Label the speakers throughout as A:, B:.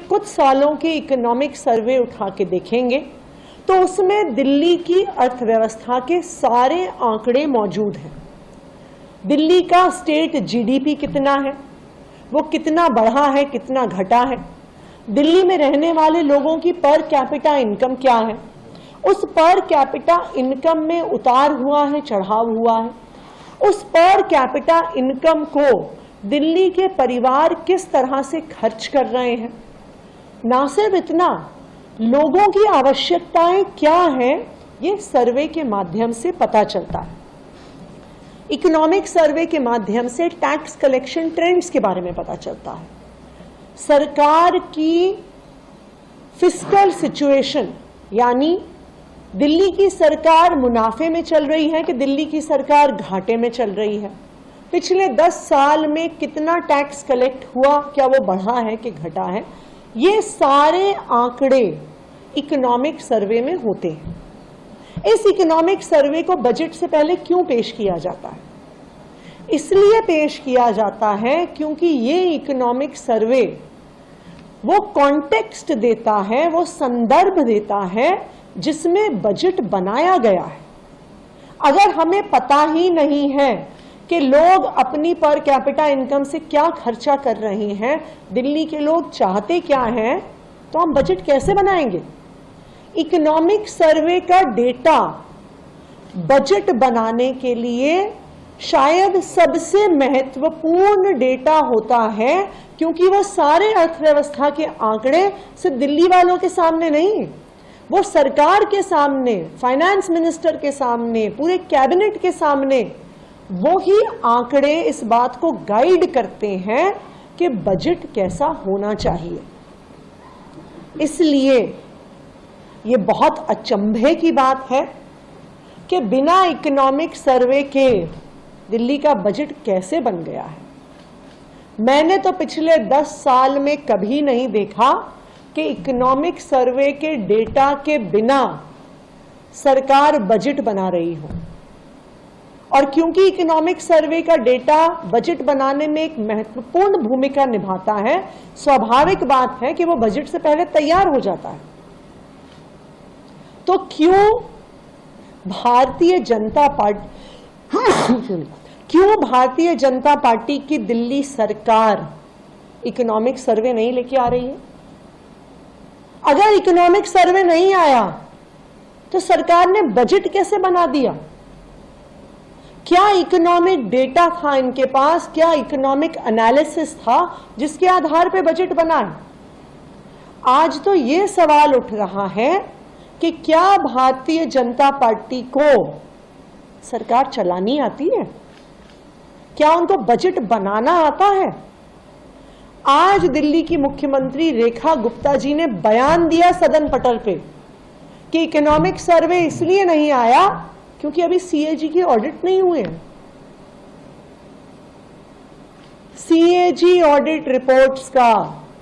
A: कुछ सालों के इकोनॉमिक सर्वे उठा के देखेंगे तो उसमें दिल्ली की अर्थव्यवस्था के सारे आंकड़े मौजूद हैं। दिल्ली का स्टेट जीडीपी कितना है, वो कितना बढ़ा है, कितना घटा है, दिल्ली में रहने वाले लोगों की पर कैपिटा इनकम क्या है, उस पर कैपिटा इनकम में उतार हुआ है, चढ़ाव हुआ है, उस पर कैपिटा इनकम को दिल्ली के परिवार किस तरह से खर्च कर रहे हैं। ना सिर्फ इतना, लोगों की आवश्यकताएं क्या हैं, ये सर्वे के माध्यम से पता चलता है। इकोनॉमिक सर्वे के माध्यम से टैक्स कलेक्शन ट्रेंड्स के बारे में पता चलता है। सरकार की फिस्कल सिचुएशन, यानी दिल्ली की सरकार मुनाफे में चल रही है कि दिल्ली की सरकार घाटे में चल रही है, पिछले 10 साल में कितना टैक्स कलेक्ट हुआ, क्या वो बढ़ा है कि घटा है, ये सारे आंकड़े इकोनॉमिक सर्वे में होते हैं। इस इकोनॉमिक सर्वे को बजट से पहले क्यों पेश किया जाता है? इसलिए पेश किया जाता है क्योंकि ये इकोनॉमिक सर्वे वो कॉन्टेक्स्ट देता है, वो संदर्भ देता है जिसमें बजट बनाया गया है। अगर हमें पता ही नहीं है कि लोग अपनी पर कैपिटा इनकम से क्या खर्चा कर रहे हैं, दिल्ली के लोग चाहते क्या हैं, तो हम बजट कैसे बनाएंगे? इकोनॉमिक सर्वे का डेटा बजट बनाने के लिए शायद सबसे महत्वपूर्ण डेटा होता है, क्योंकि वो सारे अर्थव्यवस्था के आंकड़े सिर्फ दिल्ली वालों के सामने नहीं, वो सरकार के सामने, फाइनेंस मिनिस्टर के सामने, पूरे कैबिनेट के सामने, वो ही आंकड़े इस बात को गाइड करते हैं कि बजट कैसा होना चाहिए। इसलिए ये बहुत अचंभे की बात है कि बिना इकोनॉमिक सर्वे के दिल्ली का बजट कैसे बन गया है। मैंने तो पिछले 10 साल में कभी नहीं देखा कि इकोनॉमिक सर्वे के डेटा के बिना सरकार बजट बना रही हो। और क्योंकि इकोनॉमिक सर्वे का डेटा बजट बनाने में एक महत्वपूर्ण भूमिका निभाता है, स्वाभाविक बात है कि वो बजट से पहले तैयार हो जाता है। तो क्यों भारतीय जनता पार्टी की दिल्ली सरकार इकोनॉमिक सर्वे नहीं लेके आ रही है? अगर इकोनॉमिक सर्वे नहीं आया तो सरकार ने बजट कैसे बना दिया? क्या इकोनॉमिक डेटा था इनके पास? क्या इकोनॉमिक एनालिसिस था जिसके आधार पे बजट बना है? आज तो ये सवाल उठ रहा है कि क्या भारतीय जनता पार्टी को सरकार चलानी आती है? क्या उनको बजट बनाना आता है? आज दिल्ली की मुख्यमंत्री रेखा गुप्ता जी ने बयान दिया सदन पटल पे कि इकोनॉमिक सर्वे इसलिए नहीं आया क्योंकि अभी सीएजी की ऑडिट नहीं हुए हैं। सीएजी ऑडिट रिपोर्ट्स का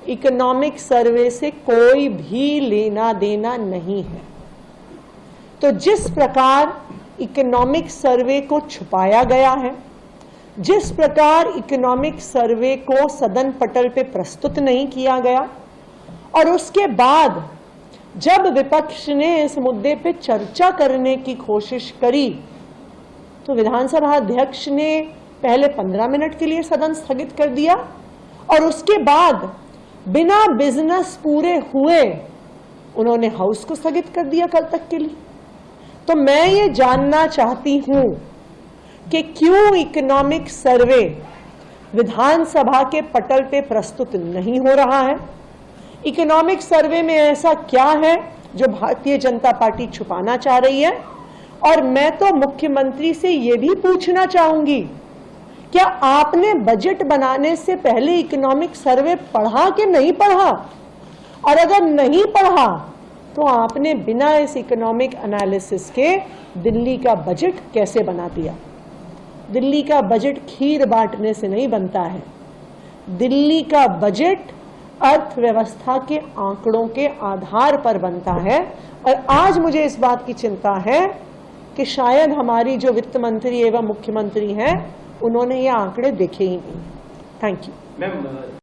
A: इकोनॉमिक सर्वे से कोई भी लेना देना नहीं है। तो जिस प्रकार इकोनॉमिक सर्वे को छुपाया गया है, जिस प्रकार इकोनॉमिक सर्वे को सदन पटल पे प्रस्तुत नहीं किया गया, और उसके बाद जब विपक्ष ने इस मुद्दे पे चर्चा करने की कोशिश करी तो विधानसभा अध्यक्ष ने पहले 15 मिनट के लिए सदन स्थगित कर दिया और उसके बाद बिना बिजनेस पूरे हुए उन्होंने हाउस को स्थगित कर दिया कल तक के लिए। तो मैं ये जानना चाहती हूं कि क्यों इकोनॉमिक सर्वे विधानसभा के पटल पे प्रस्तुत नहीं हो रहा है। इकोनॉमिक सर्वे में ऐसा क्या है जो भारतीय जनता पार्टी छुपाना चाह रही है? और मैं तो मुख्यमंत्री से ये भी पूछना चाहूंगी, क्या आपने बजट बनाने से पहले इकोनॉमिक सर्वे पढ़ा कि नहीं पढ़ा? और अगर नहीं पढ़ा तो आपने बिना इस इकोनॉमिक एनालिसिस के दिल्ली का बजट कैसे बना दिया? दिल्ली का बजट खीर बांटने से नहीं बनता है। दिल्ली का बजट अर्थव्यवस्था के आंकड़ों के आधार पर बनता है। और आज मुझे इस बात की चिंता है कि शायद हमारी जो वित्त मंत्री एवं मुख्यमंत्री हैं, उन्होंने ये आंकड़े देखे ही नहीं। Thank you.